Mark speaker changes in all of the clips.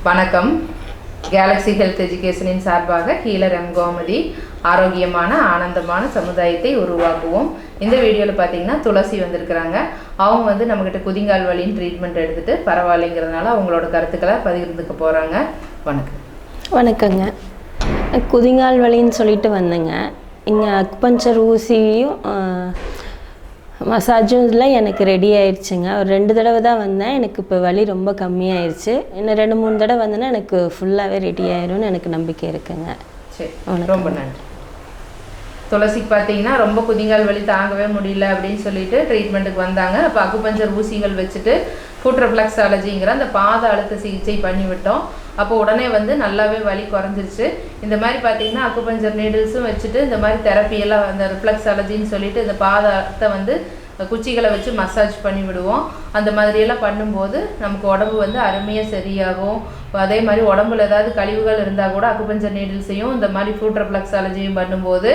Speaker 1: வணக்கம். Galaxy health எஜுகேஷனின் சார்பாக healer M Gomathi ஆரோக்கியமான ஆனந்தமான சமுதாயத்தை உருவாக்குவோம். இந்த வீடியோவில் பார்த்தீங்கன்னா துளசி வந்திருக்கிறாங்க. அவங்க வந்து நம்மக்கிட்ட குதிங்கால் வலின்னு ட்ரீட்மெண்ட் எடுத்துகிட்டு பரவாயில்லைங்கிறதுனால அவங்களோட கருத்துக்களை பகிர்ந்துக்க போகிறாங்க. வணக்கம்.
Speaker 2: வணக்கங்க. குதிங்கால் வலின்னு சொல்லிட்டு வந்தேங்க. இங்கே அக்குபஞ்சர் ஊசியும் மசாஜும் இதில் எனக்கு ரெடி ஆயிடுச்சுங்க. ஒரு 2 தடவை தான் வந்தேன். எனக்கு இப்போ வலி ரொம்ப கம்மியாயிடுச்சு. இன்னும் 2-3 தடவை வந்தேன்னா எனக்கு ஃபுல்லாகவே ரெடி ஆயிரும்னு எனக்கு நம்பிக்கை இருக்குங்க.
Speaker 1: சரி, ரொம்ப நன்றி. துளசிக்கு பார்த்தீங்கன்னா ரொம்ப குதிங்கால் வலி தாங்கவே முடியல அப்படின்னு சொல்லிட்டு ட்ரீட்மெண்ட்டுக்கு வந்தாங்க. அப்போ அக்குபஞ்சர் ஊசிகள் வச்சுட்டு ஃபுட் ரெஃப்ளெக்ஸாலஜிங்கிற அந்த பாத அழுத்த சிகிச்சை பண்ணிவிட்டோம். அப்போ உடனே வந்து நல்லாவே வலி குறைஞ்சிருச்சு. இந்த மாதிரி பார்த்தீங்கன்னா அக்குபஞ்சர் நீடில்ஸும் வச்சுட்டு இந்த மாதிரி தெரப்பியெல்லாம் அந்த ரிஃப்ளெக்ஸாலஜின்னு சொல்லிட்டு இந்த பாதத்தை வந்து குச்சிகளை வச்சு மசாஜ் பண்ணி விடுவோம். அந்த மாதிரியெல்லாம் பண்ணும்போது நமக்கு உடம்பு வந்து அருமையாக சரியாகும். அதே மாதிரி உடம்புல ஏதாவது கழிவுகள் இருந்தால் கூட அக்குபஞ்சர் நீடில்ஸையும் இந்த மாதிரி ஃபுட் ரெஃப்ளெக்ஸாலஜியும் பண்ணும்போது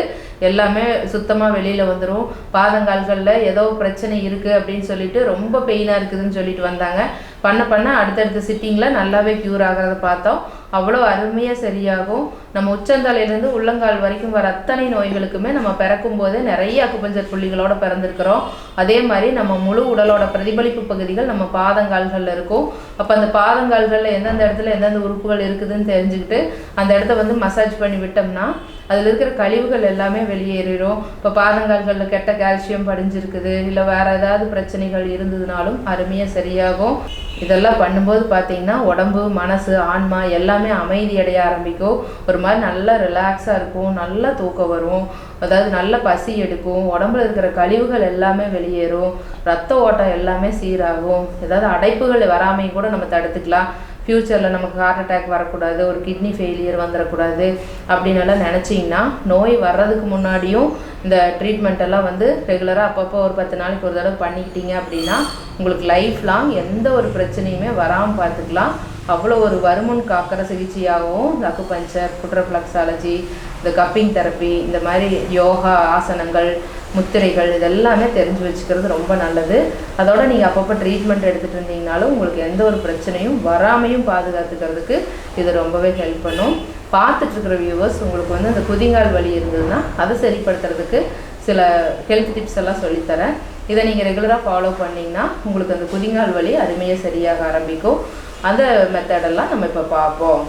Speaker 1: எல்லாமே சுத்தமாக வெளியில் வந்துடும். பாதங்கால்களில் ஏதோ பிரச்சனை இருக்குது அப்படின்னு சொல்லிட்டு ரொம்ப பெயினாக இருக்குதுன்னு சொல்லிட்டு வந்தாங்க. பண்ண அடுத்தடுத்த சிட்டிங்கில் நல்லாவே க்யூர் ஆகிறத பார்த்தோம். அவ்வளோ அருமையாக சரியாகும். நம்ம உச்சந்தலையிலேருந்து உள்ளங்கால் வரைக்கும் வர அத்தனை நோய்களுக்குமே நம்ம பிறக்கும் போதே நிறைய அக்குபஞ்சர் புள்ளிகளோட பிறந்திருக்கிறோம். அதே மாதிரி நம்ம முழு உடலோட பிரதிபலிப்பு பகுதிகள் நம்ம பாதங்கால்களில் இருக்கும். அப்போ அந்த பாதங்கால்களில் எந்தெந்த இடத்துல எந்தெந்த உறுப்புகள் இருக்குதுன்னு தெரிஞ்சுக்கிட்டு அந்த இடத்த வந்து மசாஜ் பண்ணி விட்டோம்னா அதில் இருக்கிற கழிவுகள் எல்லாமே வெளியேறிடும். இப்போ பாதங்கால்களில் கெட்ட கால்சியம் படிஞ்சிருக்குது, இல்லை வேறு ஏதாவது பிரச்சனைகள் இருந்ததுனாலும் அருமையாக சரியாகும். இதெல்லாம் பண்ணும்போது பார்த்தீங்கன்னா உடம்பு, மனசு, ஆன்மா எல்லாமே அமைதி அடைய ஆரம்பிக்கும். ஒரு மாதிரி நல்லா ரிலாக்ஸாக இருக்கும், நல்லா தூக்கம் வரும், அதாவது நல்ல பசி எடுக்கும், உடம்புல இருக்கிற கழிவுகள் எல்லாமே வெளியேறும், ரத்த ஓட்டம் எல்லாமே சீராகும். ஏதாவது அடைப்புகள் வராமையும் கூட நம்ம தடுத்துக்கலாம். ஃப்யூச்சரில் நமக்கு ஹார்ட் அட்டாக் வரக்கூடாது, ஒரு கிட்னி ஃபெயிலியர் வந்துடக்கூடாது அப்படின்னெல்லாம் நினச்சிங்கன்னா நோய் வர்றதுக்கு முன்னாடியும் இந்த ட்ரீட்மெண்ட் எல்லாம் வந்து ரெகுலராக அப்பப்போ ஒரு 10 நாளைக்கு ஒரு தடவை பண்ணிக்கிட்டீங்க அப்படின்னா உங்களுக்கு லைஃப் லாங் எந்த ஒரு பிரச்சனையுமே வராமல் பார்த்துக்கலாம். அவ்வளோ ஒரு வருமுன் காக்கிற சிகிச்சையாகவும் இந்த அக்குபஞ்சர், ஃபுட் ரெஃப்ளெக்ஸாலஜி, இந்த கப்பிங் தெரப்பி, இந்த மாதிரி யோகா ஆசனங்கள், முத்திரைகள் இதெல்லாமே தெரிஞ்சு வச்சுக்கிறது ரொம்ப நல்லது. அதோட நீங்கள் அப்பப்போ ட்ரீட்மெண்ட் எடுத்துகிட்டு இருந்தீங்கனாலும் உங்களுக்கு எந்த ஒரு பிரச்சனையும் வராமையும் பாதுகாத்துக்கிறதுக்கு இது ரொம்பவே ஹெல்ப் பண்ணும். பார்த்துட்ருக்கிற வியூவர்ஸ் உங்களுக்கு வந்து அந்த குதிங்கால் வலி இருந்ததுன்னா அதை சரிப்படுத்துறதுக்கு சில ஹெல்த் டிப்ஸ் எல்லாம் சொல்லித்தரேன். இதை நீங்கள் ரெகுலராக ஃபாலோ பண்ணிங்கன்னா உங்களுக்கு அந்த குதிங்கால் வலி அருமையாக சரியாக ஆரம்பிக்கும். அந்த மெத்தடெல்லாம் நம்ம இப்போ பார்ப்போம்.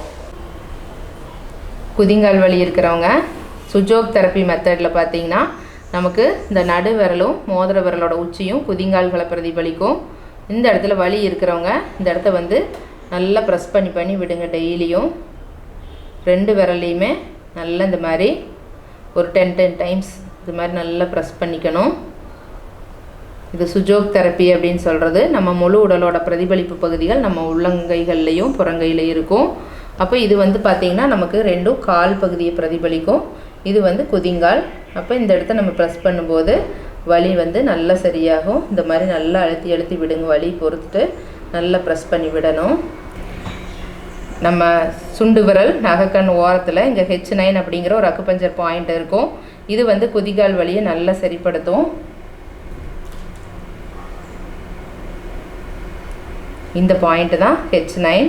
Speaker 1: குதிங்கால் வலி இருக்கிறவங்க சுஜோக் தெரப்பி மெத்தடில் பார்த்தீங்கன்னா நமக்கு இந்த நடு விரலும் மோதிர விரலோட உச்சியும் குதிங்கால்களை பிரதிபலிக்கும். இந்த இடத்துல வலி இருக்கிறவங்க இந்த இடத்த வந்து நல்லா ப்ரெஸ் பண்ணி விடுங்க. டெய்லியும் 2 விரல்லையுமே நல்லா இந்த மாதிரி ஒரு 10 டைம்ஸ் இது மாதிரி நல்லா ப்ரெஸ் பண்ணிக்கணும். இது சுஜோக் தெரப்பி அப்படின்னு சொல்கிறது. நம்ம முழு உடலோட பிரதிபலிப்பு பகுதிகள் நம்ம உள்ளங்கைகள்லையும் புறங்கையிலையும் இருக்கும். அப்போ இது வந்து பார்த்திங்கன்னா நமக்கு 2 கால் பகுதியை பிரதிபலிக்கும். இது வந்து குதிங்கால். அப்போ இந்த இடத்த நம்ம ப்ரெஸ் பண்ணும்போது வலி வந்து நல்லா சரியாகும். இந்த மாதிரி நல்லா அழுத்தி விடுங்க. வலி பொறுத்துட்டு நல்லா ப்ரெஸ் பண்ணி விடணும். நம்ம சுண்டு விரல் நகக்கண் ஓரத்தில் இங்கே H9 அப்படிங்கிற ஒரு அக்குபஞ்சர் பாயிண்ட் இருக்கும். இது வந்து குதிங்கால் வலியை நல்லா சரிப்படுத்தும். இந்த பாயிண்ட்டு தான் H9.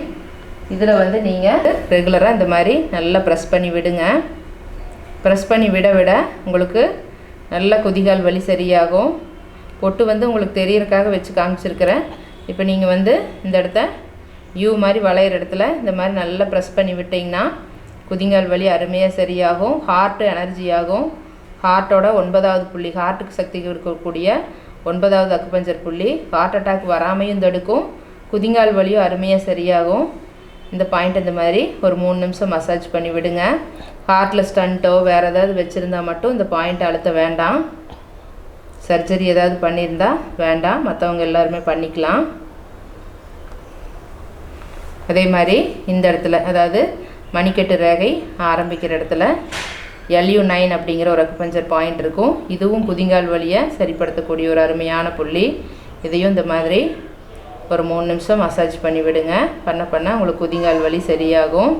Speaker 1: இதில் வந்து நீங்கள் ரெகுலராக இந்த மாதிரி நல்லா ப்ரெஸ் பண்ணி விடுங்க. ப்ரெஸ் பண்ணி விட உங்களுக்கு நல்ல குதிங்கால் வலி சரியாகும். பொட்டு வந்து உங்களுக்கு தெரியறதுக்காக வச்சு காமிச்சிருக்கிறேன். இப்போ நீங்கள் வந்து இந்த இடத்த யூ மாதிரி வளையிற இடத்துல இந்த மாதிரி நல்லா ப்ரெஸ் பண்ணி விட்டிங்கன்னா குதிங்கால் வலி அருமையாக சரியாகும். ஹார்ட்டு எனர்ஜி ஆகும். ஹார்ட்டோட 9வது புள்ளி, ஹார்ட்டுக்கு சக்தி இருக்கக்கூடிய 9வது அக்குபஞ்சர் புள்ளி ஹார்ட் அட்டாக் வராமையும் தடுக்கும். குதிங்கால் வலியும் அருமையாக சரியாகும். இந்த பாயிண்ட் இந்த மாதிரி ஒரு 3 நிமிஷம் மசாஜ் பண்ணி விடுங்க. ஹார்ட்டில் ஸ்டண்ட்டோ வேறு ஏதாவது வச்சுருந்தா மட்டும் இந்த பாயிண்ட் அழுத்த வேண்டாம். சர்ஜரி ஏதாவது பண்ணியிருந்தால் வேண்டாம், மற்றவங்க எல்லாருமே பண்ணிக்கலாம். அதே மாதிரி இந்த இடத்துல அதாவது மணிக்கட்டு ரேகை ஆரம்பிக்கிற இடத்துல LU9 அப்படிங்கிற ஒரு அக்குபஞ்சர் பாயிண்ட் இருக்கும். இதுவும் குதிங்கால் வலியை சரிப்படுத்தக்கூடிய ஒரு அருமையான புள்ளி. இதையும் இந்த மாதிரி ஒரு 3 நிமிஷம் மசாஜ் பண்ணி விடுங்க. பண்ண உங்களுக்கு குதிங்கால் வலி சரியாகும்.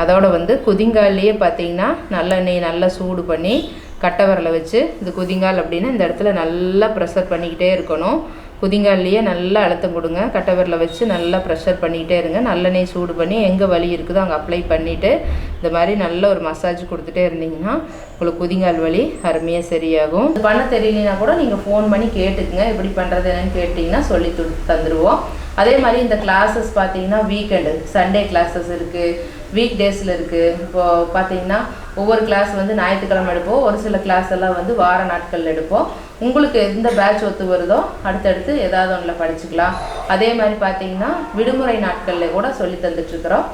Speaker 1: அதோட வந்து குதிங்கால்லையே பார்த்தீங்கன்னா நல்லெண்ணெய் நல்லா சூடு பண்ணி கட்டை விரலை வச்சு இது குதிங்கால் அப்படின்னு இந்த இடத்துல நல்லா ப்ரெஷர் பண்ணிக்கிட்டே இருக்கணும். குதிங்கால்லையே நல்லா அழுத்தம் கொடுங்க. கட்டை விரலை வச்சு நல்லா ப்ரெஷர் பண்ணிகிட்டே இருங்க. நல்லெண்ணெய் சூடு பண்ணி எங்கே வலி இருக்குதோ அங்கே அப்ளை பண்ணிவிட்டு இந்த மாதிரி நல்ல ஒரு மசாஜ் கொடுத்துட்டே இருந்தீங்கன்னா உங்களுக்கு குதிங்கால் வலி அருமையாக சரியாகும். இது பண்ண தெரியலனா கூட நீங்கள் ஃபோன் பண்ணி கேட்டுக்குங்க. எப்படி பண்ணுறது என்னன்னு கேட்டிங்கன்னா சொல்லி தந்துடுவோம். அதே மாதிரி இந்த கிளாஸஸ் பார்த்தீங்கன்னா வீக்கெண்டு சண்டே கிளாஸஸ் இருக்குது, வீக் டேஸில் இருக்குது. இப்போது பார்த்தீங்கன்னா ஒவ்வொரு கிளாஸ் வந்து ஞாயிற்றுக்கிழமை எடுப்போம், ஒரு சில கிளாஸ் எல்லாம் வந்து வார நாட்களில் எடுப்போம். உங்களுக்கு எந்த பேட்ச் ஒத்து வருதோ அடுத்தடுத்து ஏதாவது ஒன்றில் படிச்சுக்கலாம். அதே மாதிரி பார்த்தீங்கன்னா விடுமுறை நாட்களில் கூட சொல்லி தந்துட்டுருக்குறோம்.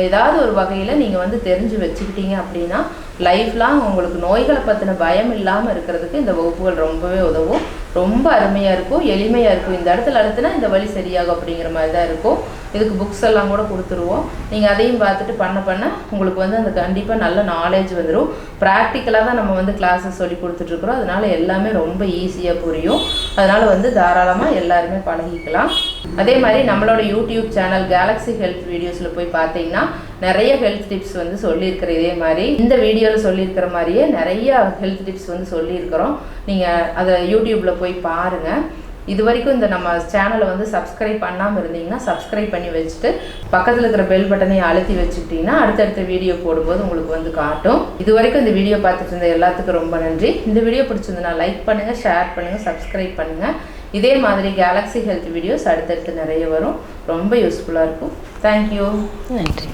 Speaker 1: ஏதாவது ஒரு வகையில் நீங்கள் வந்து தெரிஞ்சு வச்சுக்கிட்டீங்க அப்படின்னா லைஃப் லாங் உங்களுக்கு நோய்களை பற்றின பயம் இல்லாமல் இருக்கிறதுக்கு இந்த வகுப்புகள் ரொம்பவே உதவும். ரொம்ப அருமையாக இருக்கும், எளிமையாக இருக்கும். இந்த இடத்துல அழுத்தினா இந்த வழி சரியாகும் அப்படிங்கிற மாதிரி தான் இருக்கும். இதுக்கு புக்ஸ் எல்லாம் கூட கொடுத்துருவோம். நீங்கள் அதையும் பார்த்துட்டு பண்ண உங்களுக்கு வந்து அந்த கண்டிப்பாக நல்ல நாலேஜ் வந்துடும். ப்ராக்டிக்கலாக தான் நம்ம வந்து கிளாஸஸ் சொல்லி கொடுத்துட்ருக்குறோம். அதனால் எல்லாமே ரொம்ப ஈஸியாக புரியும். அதனால் வந்து தாராளமாக எல்லாருமே பழகிக்கலாம். அதே மாதிரி நம்மளோட யூடியூப் சேனல் கேலக்ஸி ஹெல்த் வீடியோஸில் போய் பார்த்தீங்கன்னா நிறைய ஹெல்த் டிப்ஸ் வந்து சொல்லியிருக்கிற இதே மாதிரி இந்த வீடியோவில் சொல்லியிருக்கிற மாதிரியே நிறைய ஹெல்த் டிப்ஸ் வந்து சொல்லியிருக்கிறோம். நீங்கள் அதை யூடியூப்பில் போய் பாருங்கள். இது வரைக்கும் இந்த நம்ம சேனலை வந்து சப்ஸ்கிரைப் பண்ணாமல் இருந்தீங்கன்னா சப்ஸ்கிரைப் பண்ணி வச்சுட்டு பக்கத்தில் இருக்கிற பெல் பட்டனை அழுத்தி வச்சுக்கிட்டிங்கன்னா அடுத்தடுத்த வீடியோ போடும்போது உங்களுக்கு வந்து காட்டும். இது வரைக்கும் இந்த வீடியோ பார்த்துட்டு இருந்த எல்லாத்துக்கும் ரொம்ப நன்றி. இந்த வீடியோ பிடிச்சிருந்ததுன்னா லைக் பண்ணுங்கள், ஷேர் பண்ணுங்கள், சப்ஸ்கிரைப் பண்ணுங்கள். இதே மாதிரி கேலக்ஸி ஹெல்த் வீடியோஸ் அடுத்தடுத்து நிறைய வரும். ரொம்ப யூஸ்ஃபுல்லாக இருக்கும். தேங்க்யூ.
Speaker 2: நன்றி.